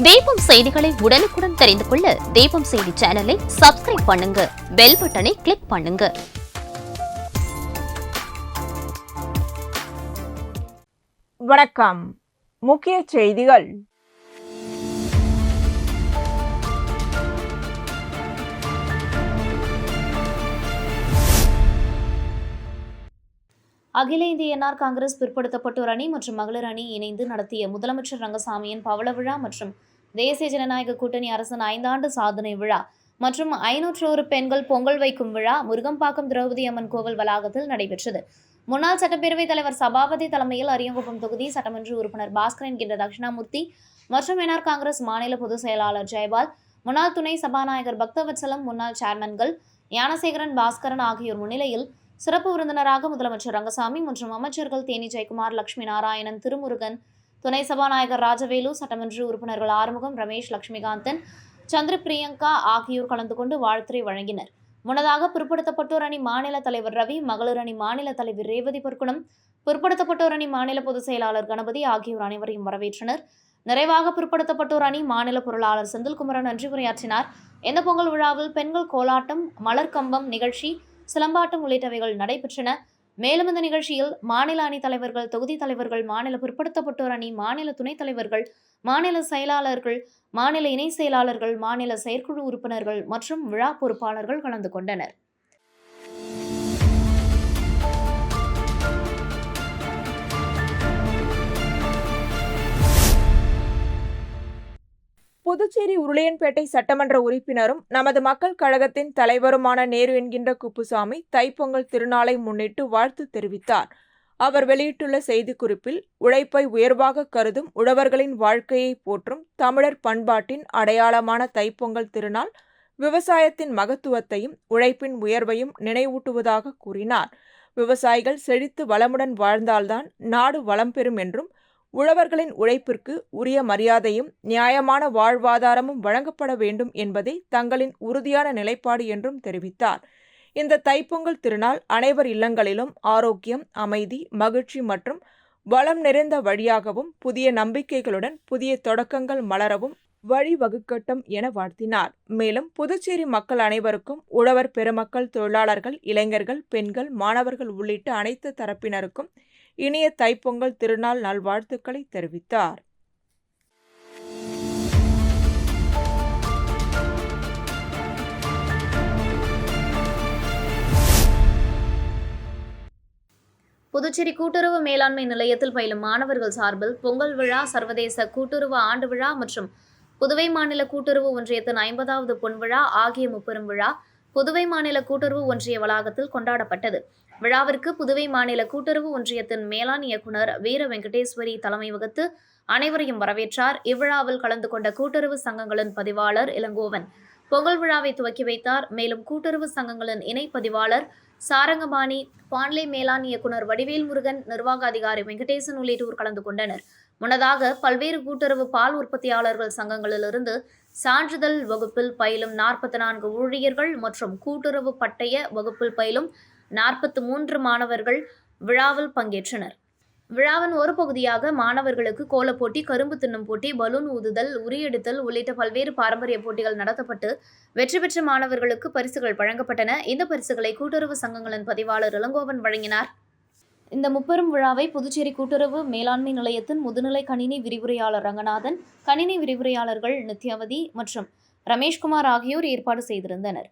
தீபம் செய்திகளை உடனுக்குடன் தெரிந்து கொள்ள தீபம் செய்தி சேனலை சப்ஸ்கிரைப் பண்ணுங்க, பெல் பட்டனை கிளிக் பண்ணுங்க. வணக்கம். முக்கிய செய்திகள். அகில இந்திய என்ஆர் காங்கிரஸ் பிற்படுத்தப்பட்டோர் அணி மற்றும் மகளிர் அணி இணைந்து நடத்திய முதலமைச்சர் ரங்கசாமியின் பவள விழா மற்றும் தேசிய ஜனநாயக கூட்டணி அரசின் 5 ஆண்டு சாதனை விழா மற்றும் 501 பெண்கள் பொங்கல் வைக்கும் விழா முருகம்பாக்கம் திரௌபதி அம்மன் கோவில் வளாகத்தில் நடைபெற்றது. முன்னாள் சட்டப்பேரவைத் தலைவர் சபாபதி தலைமையில் அரியங்குப்பம் தொகுதி சட்டமன்ற உறுப்பினர் பாஸ்கர் என்கின்ற தட்சிணாமூர்த்தி மற்றும் என்ஆர் காங்கிரஸ் மாநில பொதுச் செயலாளர் ஜெயபால், முன்னாள் துணை சபாநாயகர் பக்தவத்சலம், முன்னாள் சேர்மன்கள் ஞானசேகரன், பாஸ்கரன் ஆகியோர் முன்னிலையில் சிறப்பு விருந்தினராக முதலமைச்சர் ரங்கசாமி மற்றும் அமைச்சர்கள் தேனி ஜெயக்குமார், லட்சுமி நாராயணன், திருமுருகன், துணை சபாநாயகர் ராஜவேலு, சட்டமன்ற உறுப்பினர்கள் ஆறுமுகம், ரமேஷ், லட்சுமிகாந்தன், சந்திர பிரியங்கா ஆகியோர் கலந்து கொண்டு வாழ்த்துரை வழங்கினர். முன்னதாக பிற்படுத்தப்பட்டோர் அணி மாநில தலைவர் ரவி, மகளிர் அணி மாநில தலைவர் ரேவதி பொற்குணம், பிற்படுத்தப்பட்டோர் அணி மாநில பொதுச் செயலாளர் கணபதி ஆகியோர் அனைவரையும் வரவேற்றனர். நிறைவாக பிற்படுத்தப்பட்டோர் அணி மாநில பொருளாளர் செந்தில்குமரன் நன்றி உரையாற்றினார். இந்த பொங்கல் விழாவில் பெண்கள் கோலாட்டம், மலர் கம்பம் நிகழ்ச்சி, சிலம்பாட்டம் உள்ளிட்டவைகள் நடைபெற்றன. மேலும் இந்த நிகழ்ச்சியில் மாநில அணி தலைவர்கள், தொகுதி தலைவர்கள், மாநில பிற்படுத்தப்பட்டோர் அணி மாநில துணைத் தலைவர்கள், மாநில செயலாளர்கள், மாநில இணை செயலாளர்கள், மாநில செயற்குழு உறுப்பினர்கள் மற்றும் விழா பொறுப்பாளர்கள் கலந்து கொண்டனர். புதுச்சேரி உருளையன்பேட்டை சட்டமன்ற உறுப்பினரும் நமது மக்கள் கழகத்தின் தலைவருமான நேரு என்கின்ற குப்புசாமி தைப்பொங்கல் திருநாளை முன்னிட்டு வாழ்த்து தெரிவித்தார். அவர் வெளியிட்டுள்ள செய்திக்குறிப்பில், உழைப்பை உயர்வாக கருதும் உழவர்களின் வாழ்க்கையை போற்றும் தமிழர் பண்பாட்டின் அடையாளமான தைப்பொங்கல் திருநாள் விவசாயத்தின் மகத்துவத்தையும் உழைப்பின் உயர்வையும் நினைவூட்டுவதாக கூறினார். விவசாயிகள் செழித்து வளமுடன் வாழ்ந்தால்தான் நாடு வளம் பெறும் என்றும், உழவர்களின் உழைப்பிற்கு உரிய மரியாதையும் நியாயமான வாழ்வாதாரமும் வழங்கப்பட வேண்டும் என்பதே தங்களின் உறுதியான நிலைப்பாடு என்றும் தெரிவித்தார். இந்த தைப்பொங்கல் திருநாள் அனைவர் இல்லங்களிலும் ஆரோக்கியம், அமைதி, மகிழ்ச்சி மற்றும் வளம் நிறைந்த வழியாகவும் புதிய நம்பிக்கைகளுடன் புதிய தொடக்கங்கள் மலரவும் வழிவகுக்கட்டும் என வாழ்த்தினார். மேலும் புதுச்சேரி மக்கள் அனைவருக்கும், உழவர் பெருமக்கள், தொழிலாளர்கள், இளைஞர்கள், பெண்கள், மாணவர்கள் உள்ளிட்ட அனைத்து தரப்பினருக்கும் இனிய தைப்பொங்கல் திருநாள் நல்வாழ்த்துக்களை தெரிவித்தார். புதுச்சேரி கூட்டுறவு மேலாண்மை நிலையத்தில் பயிலும் மாணவர்கள் சார்பில் பொங்கல் விழா, சர்வதேச கூட்டுறவு ஆண்டு விழா மற்றும் புதுவை மாநில கூட்டுறவு ஒன்றியத்தின் 50வது பொன்விழா ஆகிய முப்பெரும் விழா புதுவை மாநில கூட்டுறவு ஒன்றிய வளாகத்தில் கொண்டாடப்பட்டது. விழாவிற்கு புதுவை மாநில கூட்டுறவு ஒன்றியத்தின் மேலாண் இயக்குநர் வீர வெங்கடேஸ்வரி தலைமை வகித்து அனைவரையும் வரவேற்றார். இவ்விழாவில் கலந்து கொண்ட கூட்டுறவு சங்கங்களின் பதிவாளர் இளங்கோவன் பொங்கல் விழாவை துவக்கி வைத்தார். மேலும் கூட்டுறவு சங்கங்களின் இணை பதிவாளர் சாரங்கபாணி, பாண்லே மேலாண் இயக்குநர் வடிவேல் முருகன், நிர்வாக அதிகாரி வெங்கடேசன் உள்ளிட்டோர் கலந்து கொண்டனர். முன்னதாக பல்வேறு கூட்டுறவு பால் உற்பத்தியாளர்கள் சங்கங்களிலிருந்து சான்றிதழ் வகுப்பில் பயிலும் 44 ஊழியர்கள் மற்றும் கூட்டுறவு பட்டய வகுப்பில் பயிலும் 43 மாணவர்கள் விழாவில் பங்கேற்றனர். விழாவின் ஒரு பகுதியாக மாணவர்களுக்கு கோலப்போட்டி, கரும்பு தின்னும் போட்டி, பலூன் ஊதுதல், உரியெடுத்தல் உள்ளிட்ட பல்வேறு பாரம்பரிய போட்டிகள் நடத்தப்பட்டு வெற்றி பெற்ற மாணவர்களுக்கு பரிசுகள் வழங்கப்பட்டன. இந்த பரிசுகளை கூட்டுறவு சங்கங்களின் பதிவாளர் இளங்கோவன் வழங்கினார். இந்த முப்பெரும் விழாவை புதுச்சேரி கூட்டுறவு மேலாண்மை நிலையத்தின் முதுநிலை கணினி விரிவுரையாளர் ரங்கநாதன், கணினி விரிவுரையாளர்கள் நித்யாவதி மற்றும் ரமேஷ்குமார் ஆகியோர் ஏற்பாடு செய்திருந்தனர்.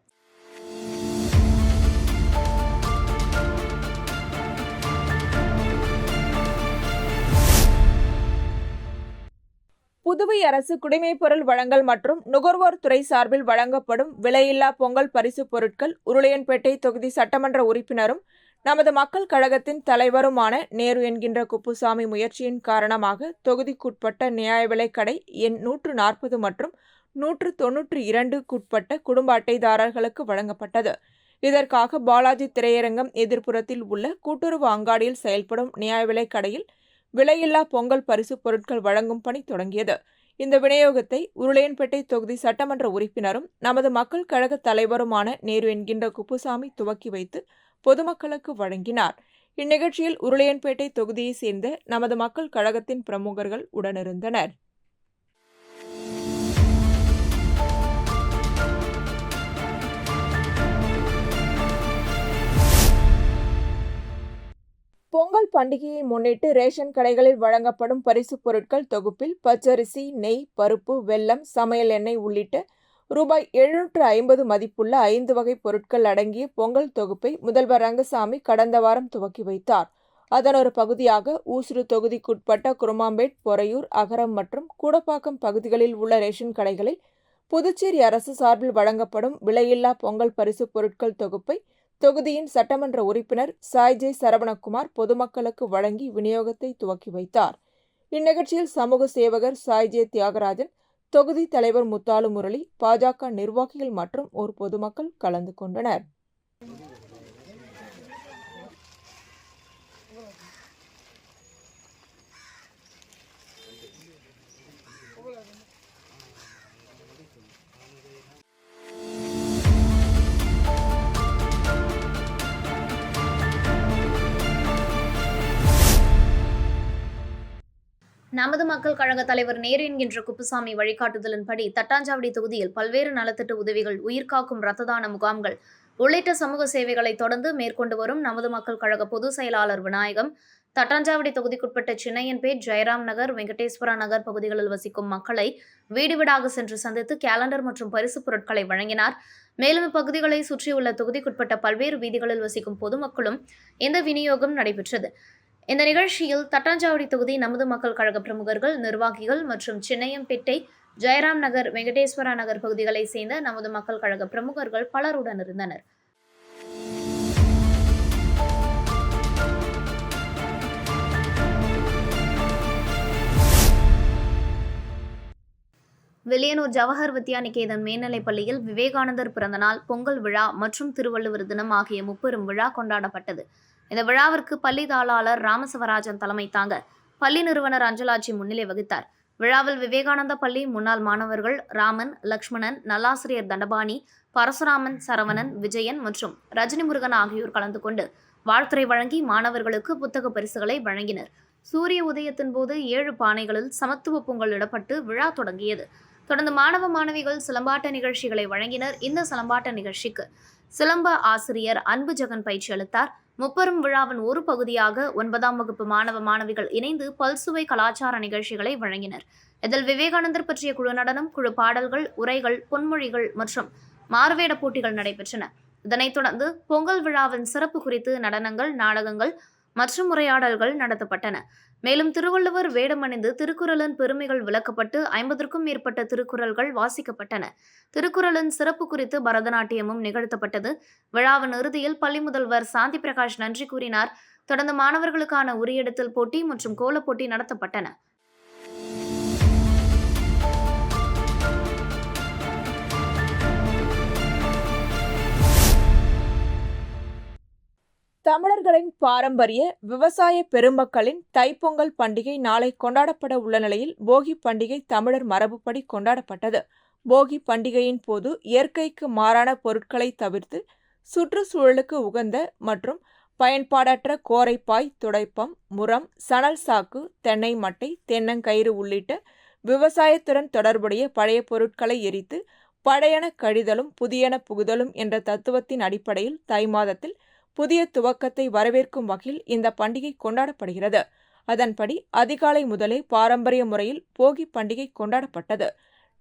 புதுவை அரசு குடிமைப்பொருள் வழங்கல் மற்றும் நுகர்வோர் துறை சார்பில் வழங்கப்படும் விலையில்லா பொங்கல் பரிசு பொருட்கள் உருளையன்பேட்டை தொகுதி சட்டமன்ற உறுப்பினரும் நமது மக்கள் கழகத்தின் தலைவருமான நேரு என்கின்ற குப்புசாமி முயற்சியின் காரணமாக தொகுதிக்குட்பட்ட நியாய விலைக்கடை எண் 140 மற்றும் 192க்குட்பட்ட குடும்ப அட்டைதாரர்களுக்கு வழங்கப்பட்டது. இதற்காக பாலாஜி திரையரங்கம் எதிர்ப்புறத்தில் உள்ள கூட்டுறவு அங்காடியில் செயல்படும் நியாய விலைக்கடையில் விலையில்லா பொங்கல் பரிசு பொருட்கள் வழங்கும் பணி தொடங்கியது. இந்த விநியோகத்தை உருளையன்பேட்டை தொகுதி சட்டமன்ற உறுப்பினரும் நமது மக்கள் கழக தலைவருமான நேரு என்கின்ற குப்புசாமி துவக்கி வைத்து பொதுமக்களுக்கு வழங்கினார். இந்நிகழ்ச்சியில் உருளையன்பேட்டை தொகுதியைச் சேர்ந்த நமது மக்கள் கழகத்தின் பிரமுகர்கள் உடனிருந்தனர். பொங்கல் பண்டிகையை முன்னிட்டு ரேஷன் கடைகளில் வழங்கப்படும் பரிசுப் பொருட்கள் தொகுப்பில் பச்சரிசி, நெய், பருப்பு, வெல்லம், சமையல் எண்ணெய் உள்ளிட்ட ரூபாய் 750 மதிப்புள்ள 5 வகை பொருட்கள் அடங்கிய பொங்கல் தொகுப்பை முதல்வர் ரங்கசாமி கடந்த வாரம் துவக்கி வைத்தார். அதன் ஒரு பகுதியாக ஊசுடு தொகுதிக்குட்பட்ட குருமாம்பேட், பொறையூர், அகரம் மற்றும் கூடப்பாக்கம் பகுதிகளில் உள்ள ரேஷன் கடைகளில் புதுச்சேரி அரசு சார்பில் வழங்கப்படும் விலையில்லா பொங்கல் பரிசுப் பொருட்கள் தொகுப்பை தொகுதியின் சட்டமன்ற உறுப்பினர் சாய்ஜே சரவணகுமார் பொதுமக்களுக்கு வழங்கி விநியோகத்தை துவக்கி வைத்தார். இந்நிகழ்ச்சியில் சமூக சேவகர் சாய்ஜே தியாகராஜன், தொகுதி தலைவர் முத்தாலு முரளி, பாஜக நிர்வாகிகள் மற்றும் ஒரு பொதுமக்கள் கலந்து கொண்டனர். நமது மக்கள் கழக தலைவர் நேரு என்கின்ற குப்புசாமி வழிகாட்டுதலின்படி தட்டாஞ்சாவடி தொகுதியில் பல்வேறு நலத்திட்ட உதவிகள், உயிர்காக்கும் இரத்த தான முகாம்கள் உள்ளிட்ட சமூக சேவைகளை தொடர்ந்து மேற்கொண்டு வரும் நமது மக்கள் கழக பொதுச் செயலாளர் விநாயகம், தட்டாஞ்சாவடி தொகுதிக்குட்பட்ட சின்னையன்பேட், ஜெயராம் நகர், வெங்கடேஸ்வரா நகர் பகுதிகளில் வசிக்கும் மக்களை வீடு வீடாக சென்று சந்தித்து கேலண்டர் மற்றும் பரிசுப் பொருட்களை வழங்கினார். மேலும் இப்பகுதிகளை சுற்றியுள்ள தொகுதிக்குட்பட்ட பல்வேறு வீதிகளில் வசிக்கும் பொதுமக்களும் இந்த விநியோகம் நடைபெற்றது. இந்த நிகழ்ச்சியில் தட்டாஞ்சாவடி தொகுதி நமது மக்கள் கழக பிரமுகர்கள், நிர்வாகிகள் மற்றும் சின்னையம்பேட்டை, ஜெயராம் நகர், வெங்கடேஸ்வரா நகர் பகுதிகளை சேர்ந்த நமது மக்கள் கழக பிரமுகர்கள் பலருடன் இருந்தனர். வில்லியனூர் ஜவஹர் வித்யா நிகேதன் மேல்நிலைப் பள்ளியில் விவேகானந்தர் பிறந்தநாள், பொங்கல் விழா மற்றும் திருவள்ளுவர் தினம் ஆகிய முப்பெரும் விழா கொண்டாடப்பட்டது. இந்த விழாவிற்கு பள்ளி தாளாளர் ராமசிவராஜன் தலைமை தாங்க பள்ளி நிறுவனர் அஞ்சலாட்சி முன்னிலை வகித்தார். விழாவில் விவேகானந்தா பள்ளி முன்னாள் மாணவர்கள் ராமன், லக்ஷ்மணன், நல்லாசிரியர் தண்டபாணி, பரசுராமன், சரவணன், விஜயன் மற்றும் ரஜினி முருகன் ஆகியோர் கலந்து கொண்டு வாழ்த்துரை வழங்கி மாணவர்களுக்கு புத்தக பரிசுகளை வழங்கினர். சூரிய உதயத்தின் போது 7 பானைகளில் சமத்துவ பொங்கல் இடப்பட்டு விழா தொடங்கியது. தொடர்ந்து மாணவ மாணவிகள் சிலம்பாட்ட நிகழ்ச்சிகளை வழங்கினர். இந்த சிலம்பாட்ட நிகழ்ச்சிக்கு சிலம்ப ஆசிரியர் அன்பு ஜெகன் பயிற்சி அளித்தார். முப்பெரும் விழாவின் ஒரு பகுதியாக 9ஆம் வகுப்பு மாணவ மாணவிகள் இணைந்து பல்சுவை கலாச்சார நிகழ்ச்சிகளை வழங்கினர். இதில் விவேகானந்தர் பற்றிய குழு நடனம், குழு பாடல்கள், உரைகள், பொன்மொழிகள் மற்றும் மாறுவேட போட்டிகள் நடைபெற்றன. இதனைத் தொடர்ந்து பொங்கல் விழாவின் சிறப்பு குறித்து நடனங்கள், நாடகங்கள் மற்றும் உரையாடல்கள் நடத்தப்பட்டன. மேலும் திருவள்ளுவர் வேடமணிந்து திருக்குறளின் பெருமைகள் விளக்கப்பட்டு 50க்கும் மேற்பட்ட திருக்குறள்கள் வாசிக்கப்பட்டன. திருக்குறளின் சிறப்பு குறித்து பரதநாட்டியமும் நிகழ்த்தப்பட்டது. விழாவின் இறுதியில் பள்ளி முதல்வர் சாந்தி பிரகாஷ் நன்றி கூறினார். தொடர்ந்து மாணவர்களுக்கான உரியெடுத்தல் போட்டி மற்றும் கோலப் போட்டி நடத்தப்பட்டன. தமிழர்களின் பாரம்பரிய விவசாய பெருமக்களின் தைப்பொங்கல் பண்டிகை நாளை கொண்டாடப்பட உள்ள நிலையில் போகி பண்டிகை தமிழர் மரபுப்படி கொண்டாடப்பட்டது. போகி பண்டிகையின் போது இயற்கைக்கு மாறான பொருட்களை தவிர்த்து சுற்றுச்சூழலுக்கு உகந்த மற்றும் பயன்பாடற்ற கோரைப்பாய், துடைப்பம், முறம், சணல் சாக்கு, தென்னை மட்டை, தென்னங்கயிறு உள்ளிட்ட விவசாயத்துடன் தொடர்புடைய பழைய பொருட்களை எரித்து பழையன கழிதலும் புதியன புகுதலும் என்ற தத்துவத்தின் அடிப்படையில் தை மாதத்தில் புதிய துவக்கத்தை வரவேற்கும் வகையில் இந்த பண்டிகை கொண்டாடப்படுகிறது. அதன்படி அதிகாலை முதலே பாரம்பரிய முறையில் போகி பண்டிகை கொண்டாடப்பட்டது.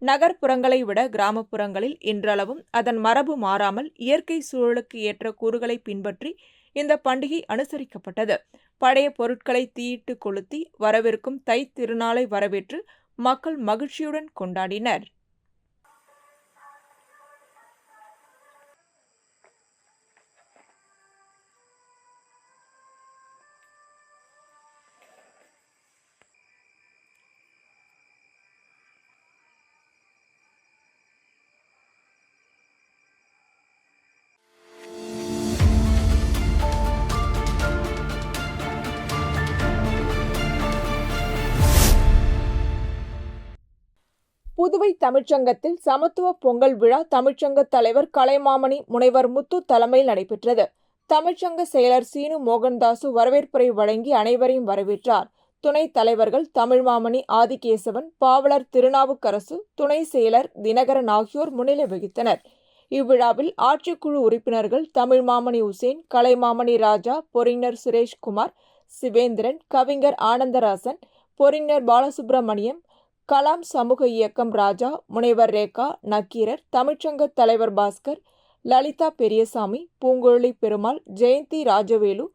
நகர்ப்புறங்களை விட கிராமப்புறங்களில் இன்றளவும் அதன் மரபு மாறாமல் இயற்கை சூழலுக்கு ஏற்ற கூறுகளை பின்பற்றி இந்த பண்டிகை அனுசரிக்கப்பட்டது. பழைய பொருட்களை தீயிட்டு கொளுத்தி வரவிருக்கும் தை திருநாளை வரவேற்று மக்கள் மகிழ்ச்சியுடன் கொண்டாடினர். புதுவை தமிழ்ச்சங்கத்தில் சமத்துவ பொங்கல் விழா தமிழ்ச்சங்க தலைவர் கலைமாமணி முனைவர் முத்து தலைமையில் நடைபெற்றது. தமிழ்ச்சங்க செயலர் சீனு மோகன்தாசு வரவேற்புரை வழங்கி அனைவரையும் வரவேற்றார். துணைத் தலைவர்கள் தமிழ்மாமணி ஆதிகேசவன், பாவலர் திருநாவுக்கரசு, துணை செயலர் தினகரன் ஆகியோர் முன்னிலை வகித்தனர். இவ்விழாவில் ஆட்சிக்குழு உறுப்பினர்கள் தமிழ்மாமணி உசேன், கலைமாமணி ராஜா, பொறிஞர் சுரேஷ்குமார், சிவேந்திரன், கவிஞர் ஆனந்தராசன், பொறிஞர் பாலசுப்ரமணியம், கலாம் சமூக இயக்கம் ராஜா, முனைவர் ரேகா, நக்கீரர், தமிழ்ச்சங்க தலைவர் பாஸ்கர், லலிதா பெரியசாமி, பூங்குழலி பெருமாள், ஜெயந்தி ராஜவேலு,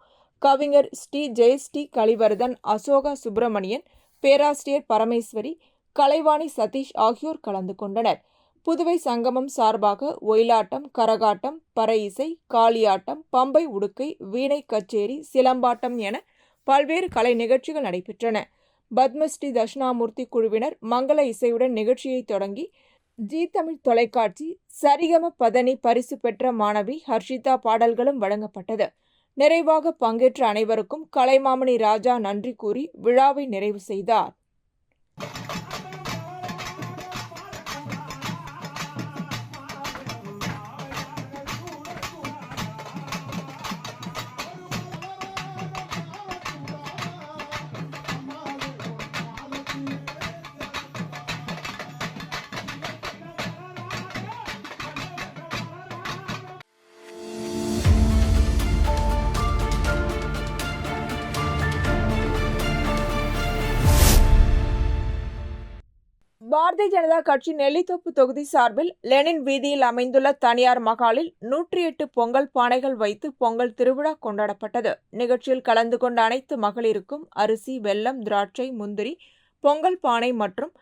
கவிஞர் ஸ்ரீ ஜெயஸ்ரீ கலிவர்தன், அசோகா சுப்பிரமணியன், பேராசிரியர் பரமேஸ்வரி, கலைவாணி சதீஷ் ஆகியோர் கலந்து கொண்டனர். புதுவை சங்கமம் சார்பாக ஒயிலாட்டம், கரகாட்டம், பறை இசை, காளியாட்டம், பம்பை உடுக்கை, வீணை கச்சேரி, சிலம்பாட்டம் என பல்வேறு கலை நிகழ்ச்சிகள் நடைபெற்றன. பத்மஸ்ரீ தட்சிணாமூர்த்தி குழுவினர் மங்கள இசையுடன் நிகழ்ச்சியை தொடங்கி ஜி தமிழ் தொலைக்காட்சி சரிகம பதனி பரிசு பெற்ற மாணவி ஹர்ஷிதா பாடல்களும் வழங்கப்பட்டது. நிறைவாக பங்கேற்ற அனைவருக்கும் கலைமாமணி ராஜா நன்றி கூறி விழாவை நிறைவு செய்தார். பாரதிய ஜனதா கட்சி நெல்லித்தோப்பு தொகுதி சார்பில் லெனின் வீதியில் அமைந்துள்ள தனியார் மகாலில் 108 பொங்கல் பானைகள் வைத்து பொங்கல் திருவிழா கொண்டாடப்பட்டது. நிகழ்ச்சியில் கலந்து கொண்ட அனைத்து மகளிருக்கும் அரிசி, வெல்லம், திராட்சை, முந்திரி, பொங்கல் பானை மற்றும்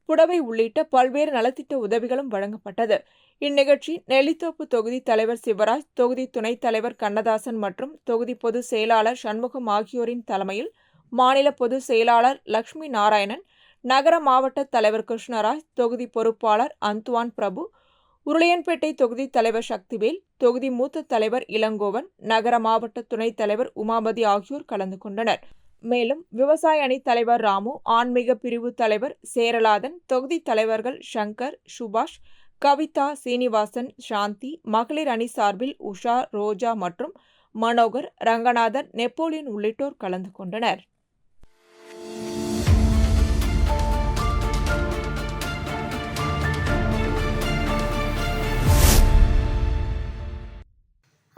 புடவை உள்ளிட்ட பல்வேறு நலத்திட்ட உதவிகளும் வழங்கப்பட்டது. இந்நிகழ்ச்சி நெல்லித்தோப்பு தொகுதி தலைவர் சிவராஜ், தொகுதி துணைத் தலைவர் கண்ணதாசன் மற்றும் தொகுதி பொதுச் செயலாளர் சண்முகம் ஆகியோரின் தலைமையில் மாநில பொதுச் செயலாளர் லட்சுமி நாராயணன், நகர மாவட்ட தலைவர் கிருஷ்ணராஜ், தொகுதி பொறுப்பாளர் அந்துவான் பிரபு, உருளையன்பேட்டை தொகுதி தலைவர் சக்திவேல், தொகுதி மூத்த தலைவர் இளங்கோவன், நகர மாவட்ட துணைத் தலைவர் உமாபதி ஆகியோர் கலந்து கொண்டனர். மேலும் விவசாய அணி தலைவர் ராமு, ஆன்மீக பிரிவு தலைவர் சேரலாதன், தொகுதி தலைவர்கள் சங்கர், சுபாஷ், கவிதா, சீனிவாசன், சாந்தி, மகளிர் அணி சார்பில் உஷா, ரோஜா மற்றும் மனோகர், ரங்கநாதன், நெப்போலியன் உள்ளிட்டோர் கலந்து கொண்டனர்.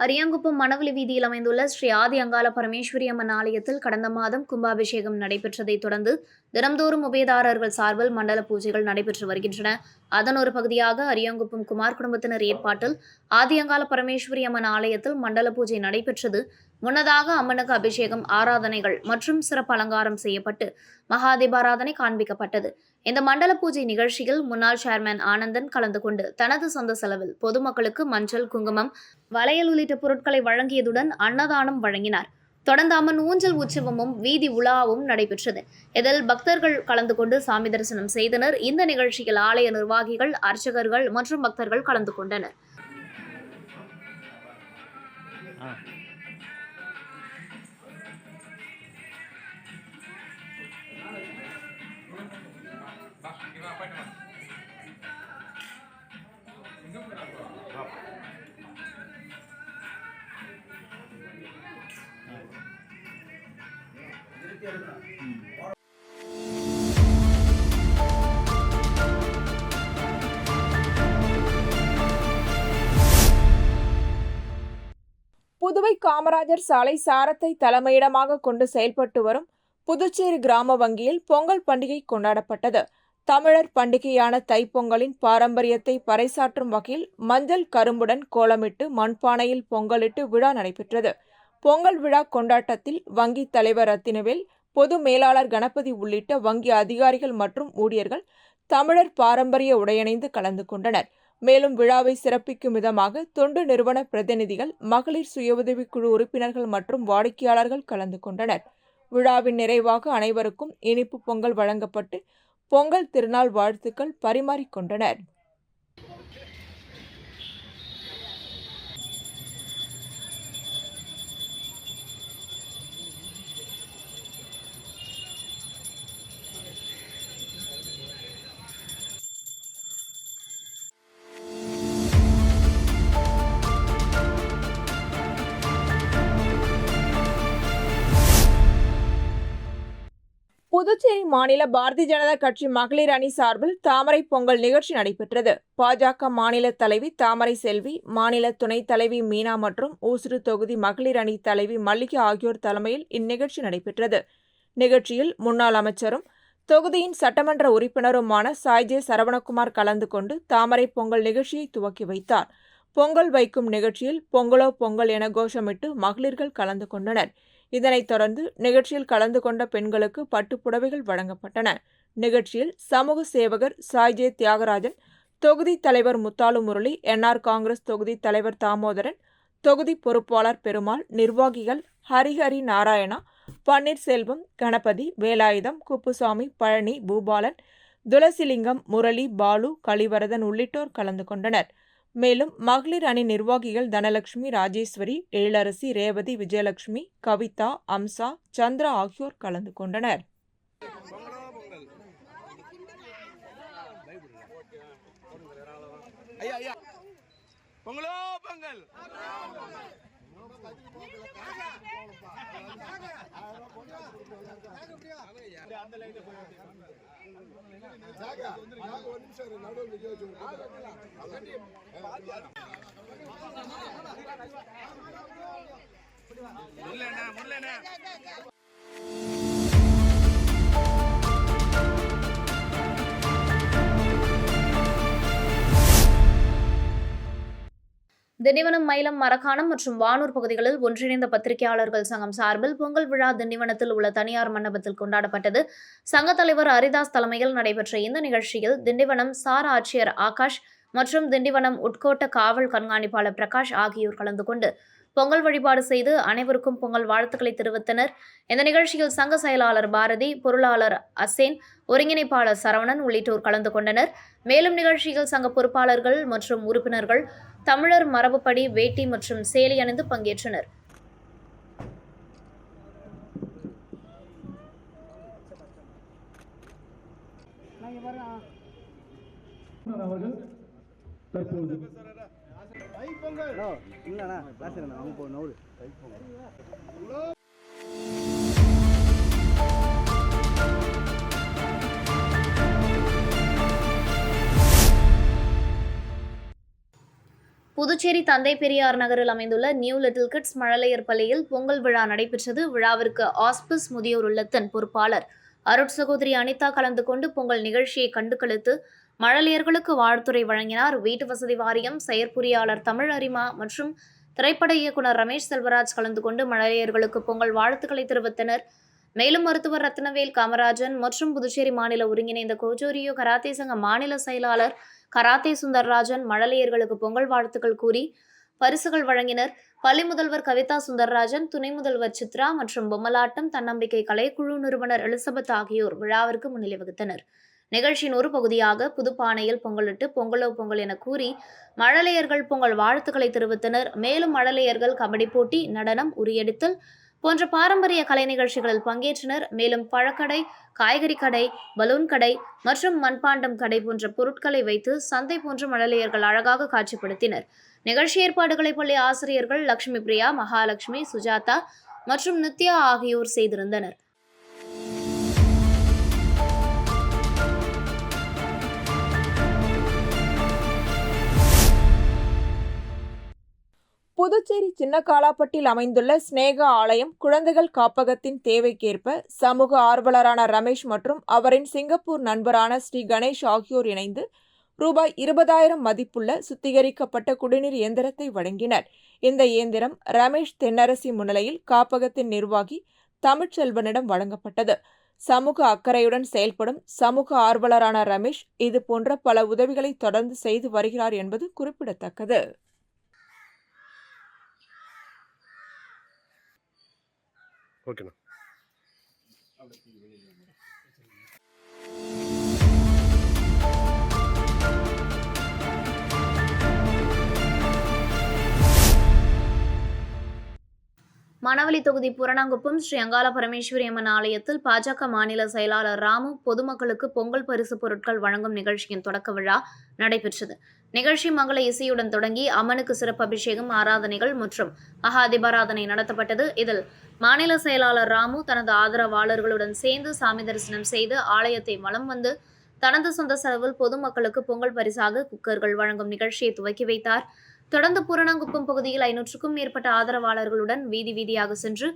அரியாங்குப்பம் மணவெளி வீதியில் அமைந்துள்ள ஸ்ரீ ஆதி அங்காள பரமேஸ்வரி அம்மன் ஆலயத்தில் கடந்த மாதம் கும்பாபிஷேகம் நடைபெற்றதைத் தொடர்ந்து தினம்தோறும் உபயதாரர்கள் சார்பில் மண்டல பூஜைகள் நடைபெற்று வருகின்றன. அதன் ஒரு பகுதியாக அரியாங்குப்பம் குமார் குடும்பத்தினர் ஏற்பாட்டில் ஆதி அங்காள பரமேஸ்வரி அம்மன் ஆலயத்தில் மண்டல பூஜை நடைபெற்றது. முன்னதாக அம்மனுக்கு அபிஷேகம், ஆராதனைகள் மற்றும் சிறப்பு அலங்காரம் செய்யப்பட்டு மகாதீபாராதனை காண்பிக்கப்பட்டது. இந்த மண்டல பூஜை நிகழ்ச்சியில் முன்னாள் சேர்மன் ஆனந்தன் கலந்து கொண்டு தனது சொந்த செலவில் பொதுமக்களுக்கு மஞ்சள், குங்குமம், வளையல் உள்ளிட்ட பொருட்களை வழங்கியதுடன் அன்னதானம் வழங்கினார். தொடர்ந்து அம்மன் ஊஞ்சல் உற்சவமும் வீதி உலாவும் நடைபெற்றது. இதில் பக்தர்கள் கலந்து கொண்டு சாமி தரிசனம் செய்தனர். இந்த நிகழ்ச்சியில் ஆலய நிர்வாகிகள், அர்ச்சகர்கள் மற்றும் பக்தர்கள் கலந்து கொண்டனர். புதுவை காமராஜர் சாலை சாரத்தை தலைமையிடமாக கொண்டு செயல்பட்டு வரும் புதுச்சேரி கிராம வங்கியில் பொங்கல் பண்டிகை கொண்டாடப்பட்டது. தமிழர் பண்டிகையான தைப்பொங்கலின் பாரம்பரியத்தை பறைசாற்றும் வகையில் மஞ்சள் கரும்புடன் கோலமிட்டு மண்பானையில் பொங்கலிட்டு விழா நடைபெற்றது. பொங்கல் விழா கொண்டாட்டத்தில் வங்கி தலைவர் ரத்தினவேல், பொது மேலாளர் கணபதி உள்ளிட்ட வங்கி அதிகாரிகள் மற்றும் ஊழியர்கள் தமிழர் பாரம்பரிய உடையணிந்து கலந்து கொண்டனர். மேலும் விழாவை சிறப்பிக்கும் விதமாக தொண்டு நிறுவன பிரதிநிதிகள், மகளிர் சுய உதவிக்குழு உறுப்பினர்கள் மற்றும் வாடிக்கையாளர்கள் கலந்து கொண்டனர். விழாவின் நிறைவாக அனைவருக்கும் இனிப்பு பொங்கல் வழங்கப்பட்டு பொங்கல் திருநாள் வாழ்த்துக்கள் பரிமாறிக்கொண்டனர். புதுச்சேரி மாநில பாரதிய ஜனதா கட்சி மகளிர் அணி சார்பில் தாமரை பொங்கல் நிகழ்ச்சி நடைபெற்றது. பாஜக மாநில தலைவி தாமரை செல்வி, மாநில துணைத் தலைவி மீனா மற்றும் ஊசுடு தொகுதி மகளிர் அணி தலைவி மல்லிகா ஆகியோர் தலைமையில் இந்நிகழ்ச்சி நடைபெற்றது. நிகழ்ச்சியில் முன்னாள் அமைச்சரும் தொகுதியின் சட்டமன்ற உறுப்பினருமான சாய்ஜே சரவணகுமார் கலந்து கொண்டு தாமரை பொங்கல் நிகழ்ச்சியை துவக்கி வைத்தார். பொங்கல் வைக்கும் நிகழ்ச்சியில் பொங்கலோ பொங்கல் என கோஷமிட்டு மகளிர்கள் கலந்து கொண்டனர். இதனைத் தொடர்ந்து நிகழ்ச்சியில் கலந்து கொண்ட பெண்களுக்கு பட்டுப் புடவைகள் வழங்கப்பட்டன. நிகழ்ச்சியில் சமூக சேவகர் சாய்ஜே தியாகராஜன், தொகுதி தலைவர் முத்தாலு முரளி, என்ஆர் காங்கிரஸ் தொகுதி தலைவர் தாமோதரன், தொகுதி பொறுப்பாளர் பெருமாள், நிர்வாகிகள் ஹரிஹரி நாராயணா, பன்னீர்செல்வம், கணபதி, வேலாயுதம், குப்புசாமி, பழனி, பூபாலன், துளசிலிங்கம், முரளி, பாலு, கலிவரதன் உள்ளிட்டோர் கலந்து கொண்டனர். மேலும் மகளிர் அணி நிர்வாகிகள் தனலட்சுமி, ராஜேஸ்வரி, எழிலரசி, ரேவதி, விஜயலட்சுமி, கவிதா, அம்சா, சந்திரா ஆகியோர் கலந்து கொண்டனர். திண்டிவனம், மயிலம், மரக்காணம் மற்றும் வானூர் பகுதிகளில் ஒன்றிணைந்த பத்திரிகையாளர்கள் சங்கம் சார்பில் பொங்கல் விழா திண்டிவனத்தில் உள்ள தனியார் மண்டபத்தில் கொண்டாடப்பட்டது. சங்க தலைவர் ஹரிதாஸ் தலைமையில் நடைபெற்ற இந்த நிகழ்ச்சியில் திண்டிவனம் சார் ஆட்சியர் ஆகாஷ் மற்றும் திண்டிவனம் உட்கோட்ட காவல் கண்காணிப்பாளர் பிரகாஷ் ஆகியோர் கலந்து கொண்டு பொங்கல் வழிபாடு செய்து அனைவருக்கும் பொங்கல் வாழ்த்துக்களை தெரிவித்தனர். இந்த நிகழ்ச்சியில் சங்க செயலாளர் பாரதி, பொருளாளர் அசேன், ஒருங்கிணைப்பாளர் சரவணன் உள்ளிட்டோர் கலந்து கொண்டனர். மேலும் நிகழ்ச்சியில் சங்க பொறுப்பாளர்கள் மற்றும் உறுப்பினர்கள் தமிழர் மரபுப்படி வேட்டி மற்றும் சேலை அணிந்து பங்கேற்றனர். புதுச்சேரி தந்தை பெரியார் நகரில் அமைந்துள்ள நியூ லிட்டில் கிட்ஸ் மழலையர் பள்ளியில் பொங்கல் விழா நடைபெற்றது. விழாவிற்கு ஆஸ்பிஸ் முதியோர் இல்லத்தின் பொறுப்பாளர் அருட்சகோதரி அனிதா கலந்து கொண்டு பொங்கல் நிகழ்ச்சியை கண்டுகளித்து மழலையர்களுக்கு வாழ்த்துரை வழங்கினார். வீட்டு வசதி வாரியம் செயற்பொறியாளர் தமிழ் அரிமா மற்றும் திரைப்பட இயக்குனர் ரமேஷ் செல்வராஜ் கலந்து கொண்டு மழலையர்களுக்கு பொங்கல் வாழ்த்துக்களை தெரிவித்தனர். மேலும் மருத்துவர் ரத்னவேல் காமராஜன் மற்றும் புதுச்சேரி மாநில ஒருங்கிணைந்த கோஜோரியோ கராத்தே சங்க மாநில செயலாளர் கராத்தே சுந்தர்ராஜன் மழலையர்களுக்கு பொங்கல் வாழ்த்துக்கள் கூறி பரிசுகள் வழங்கினர். பள்ளி முதல்வர் கவிதா சுந்தர்ராஜன், துணை முதல்வர் சித்ரா மற்றும் பொம்மலாட்டம் தன்னம்பிக்கை கலைக்குழு நிறுவனர் எலிசபெத் ஆகியோர் விழாவிற்கு முன்னிலை வகித்தனர். நிகழ்ச்சியின் ஒரு பகுதியாக புதுப்பானையில் பொங்கலிட்டு பொங்கலோ பொங்கல் என கூறி மழலையர்கள் பொங்கல் வாழ்த்துக்களை தெரிவித்தனர். மேலும் மழலையர்கள் கபடி போட்டி, நடனம், உரியடித்தல் போன்ற பாரம்பரிய கலை நிகழ்ச்சிகளில் பங்கேற்றனர். மேலும் பழக்கடை, காய்கறி கடை, பலூன் கடை மற்றும் மண்பாண்டம் கடை போன்ற பொருட்களை வைத்து சந்தை போன்ற மழலையர்கள் அழகாக காட்சிப்படுத்தினர். நிகழ்ச்சி ஏற்பாடுகளை பள்ளி ஆசிரியர்கள் லட்சுமி பிரியா, மகாலட்சுமி, சுஜாதா மற்றும் நித்யா ஆகியோர் செய்திருந்தனர். புதுச்சேரி சின்னக்காலாப்பட்டில் அமைந்துள்ள ஸ்னேகா ஆலயம் குழந்தைகள் காப்பகத்தின் தேவைக்கேற்ப சமூக ஆர்வலரான ரமேஷ் மற்றும் அவரின் சிங்கப்பூர் நண்பரான ஸ்ரீ கணேஷ் ஆகியோர் இணைந்து ரூபாய் 20,000 மதிப்புள்ள சுத்திகரிக்கப்பட்ட குடிநீர் இயந்திரத்தை வழங்கினர். இந்த இயந்திரம் ரமேஷ் தென்னரசி முன்னிலையில் காப்பகத்தின் நிர்வாகி தமிழ்ச்செல்வனிடம் வழங்கப்பட்டது. சமூக அக்கறையுடன் செயல்படும் சமூக ஆர்வலரான ரமேஷ் இது போன்ற பல உதவிகளை தொடர்ந்து செய்து வருகிறார் என்பது குறிப்பிடத்தக்கது. ஓகேண்ணா. மணவெளி தொகுதி புரணாங்குப்பம் ஸ்ரீ அங்காள பரமேஸ்வரி அம்மன் ஆலயத்தில் பாஜக மாநில செயலாளர் ராமு பொதுமக்களுக்கு பொங்கல் பரிசு பொருட்கள் வழங்கும் நிகழ்ச்சியின் தொடக்க விழா நடைபெற்றது. நிகழ்ச்சி மங்கள இசையுடன் தொடங்கி அம்மனுக்கு சிறப்பு அபிஷேகம், ஆராதனைகள் மற்றும் மகா தீபாராதனை நடத்தப்பட்டது. இதில் மாநில செயலாளர் ராமு தனது ஆதரவாளர்களுடன் சேர்ந்து சாமி தரிசனம் செய்து ஆலயத்தை வலம் வந்து தனது சொந்த செலவில் பொதுமக்களுக்கு பொங்கல் பரிசாக குக்கர்கள் வழங்கும் நிகழ்ச்சியை துவக்கி வைத்தார். தொடர்ந்து பூரணாங்குப்பம் பகுதியில் 500க்கும் மேற்பட்ட ஆதரவாளர்களுடன் வீதி வீதியாக சென்று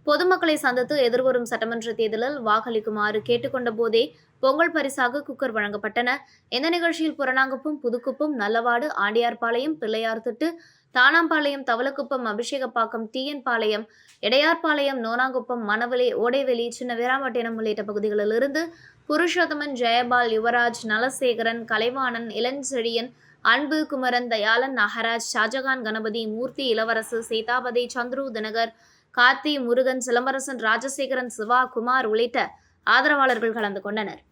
பொதுமக்களை சந்தித்து எதிர்வரும் சட்டமன்ற தேர்தலில் வாக்களிக்குமாறு கேட்டுக்கொண்ட போதே பொங்கல் பரிசாக குக்கர் வழங்கப்பட்டன. இந்த நிகழ்ச்சியில் புறநாங்குப்பம், புதுக்குப்பம், நல்லவாடு, ஆண்டியார்பாளையம், பிள்ளையார்திட்டு, தானாம்பாளையம், தவளக்குப்பம், அபிஷேகப்பாக்கம், டிஎன் பாளையம், இடையார்பாளையம், நோனாங்குப்பம், மணவெளி, ஓடைவெளி, சின்ன வீராம்பட்டினம் உள்ளிட்ட பகுதிகளிலிருந்து புருஷோத்தமன், ஜெயபால், யுவராஜ், நலசேகரன், கலைவாணன், இளஞ்செழியன், அன்பு, குமரன், தயாளன், நாகராஜ், ஷாஜகான், கணபதி, மூர்த்தி, இளவரசு, சீதாபதி, சந்துரு, தினகர், கார்த்தி, முருகன், சிலம்பரசன், ராஜசேகரன், சிவா, குமார் உள்ளிட்ட ஆதரவாளர்கள் கலந்து கொண்டனர்.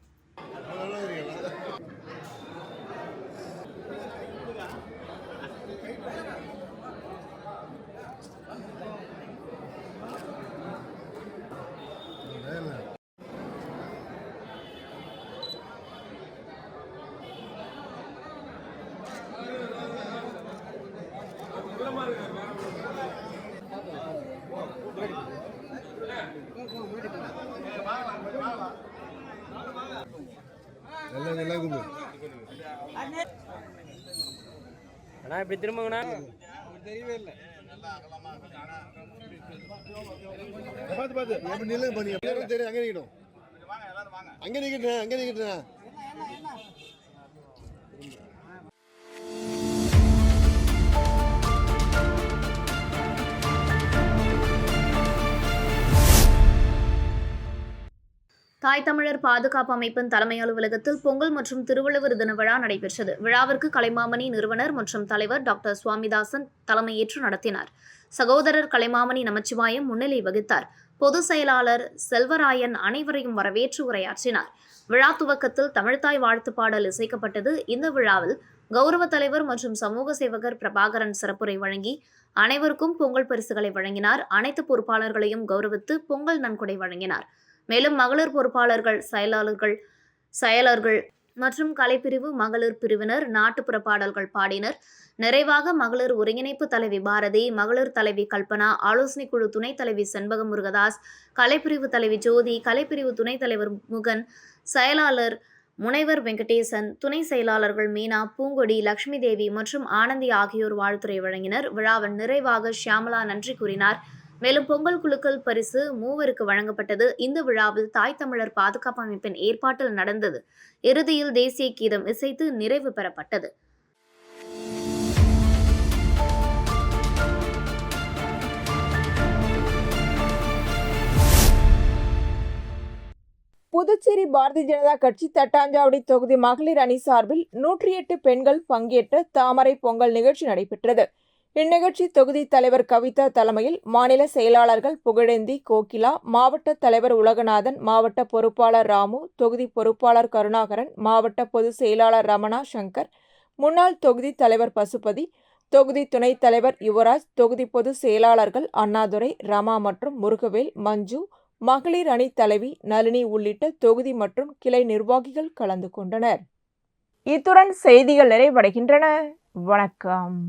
அண்ணா இப்படி திரும்பங்கண்ணா. தெரியவே இல்லை. பார்த்து எப்படி நில்லு பண்ணி தெரியும். அங்கே நிற்கணும், அங்கே நிற்கிட்டேன், அங்கே நிற்கிட்டேன். தாய் தமிழர் பாதுகாப்பு அமைப்பின் தலைமை அலுவலகத்தில் பொங்கல் மற்றும் திருவள்ளுவர் தின விழா நடைபெற்றது. விழாவிற்கு கலைமாமணி நிறுவனர் மற்றும் தலைவர் டாக்டர் சுவாமிதாசன் தலைமையேற்று நடத்தினார். சகோதரர் கலைமாமணி நமச்சிவாயம் முன்னிலை வகித்தார். பொதுச் செயலாளர் செல்வராயன் அனைவரையும் வரவேற்று உரையாற்றினார். விழா துவக்கத்தில் தமிழ்த்தாய் வாழ்த்து பாடல் இசைக்கப்பட்டது. இந்த விழாவில் கௌரவ தலைவர் மற்றும் சமூக சேவகர் பிரபாகரன் சிறப்புரை வழங்கி அனைவருக்கும் பொங்கல் பரிசுகளை வழங்கினார். அனைத்து பொறுப்பாளர்களையும் கௌரவித்து பொங்கல் நன்கொடை வழங்கினார். மேலும் மகளிர் பொறுப்பாளர்கள், செயலர்கள் மற்றும் கலைப்பிரிவு, மகளிர் பிரிவினர் நாட்டுப்புற பாடல்கள் பாடினர். நிறைவாக மகளிர் ஒருங்கிணைப்பு தலைவி பாரதி, மகளிர் தலைவி கல்பனா, ஆலோசனை குழு துணைத் தலைவி செண்பகம் முருகதாஸ், கலைப்பிரிவு தலைவி ஜோதி, கலைப்பிரிவு துணைத் தலைவர் முகன், செயலாளர் முனைவர் வெங்கடேசன், துணை செயலாளர்கள் மீனா, பூங்கொடி, லட்சுமி தேவி மற்றும் ஆனந்தி ஆகியோர் வாழ்த்துரை வழங்கினர். விழாவின் நிறைவாக ஷியாமலா நன்றி கூறினார். மேலும் பொங்கல் குலுக்கல் பரிசு 3 வழங்கப்பட்டது. இந்த விழாவில் தாய் தமிழர் பாதுகாப்பு அமைப்பின் ஏற்பாட்டில் நடந்தது. இறுதியில் தேசிய கீதம் இசைத்து நிறைவு பெறப்பட்டது. புதுச்சேரி பாரதிய ஜனதா கட்சி தட்டாஞ்சாவடி தொகுதி மகளிர் அணி சார்பில் 108 பெண்கள் பங்கேற்ற தாமரை பொங்கல் நிகழ்ச்சி நடைபெற்றது. இந்நிகழ்ச்சி தொகுதி தலைவர் கவிதா தலைமையில் மாநில செயலாளர்கள் புகழேந்தி, கோகிலா, மாவட்ட தலைவர் உலகநாதன், மாவட்ட பொறுப்பாளர் ராமு, தொகுதி பொறுப்பாளர் கருணாகரன், மாவட்ட பொதுச் செயலாளர் ரமணா சங்கர், முன்னாள் தொகுதி தலைவர் பசுபதி, தொகுதி துணைத் தலைவர் யுவராஜ், தொகுதி பொதுச் செயலாளர்கள் அண்ணாதுரை, ரமா மற்றும் முருகவேல், மஞ்சு, மகளிர் அணி தலைவி நளினி உள்ளிட்ட தொகுதி மற்றும் கிளை நிர்வாகிகள் கலந்து கொண்டனர். இத்துடன் செய்திகள் நிறைவடைகின்றன. வணக்கம்.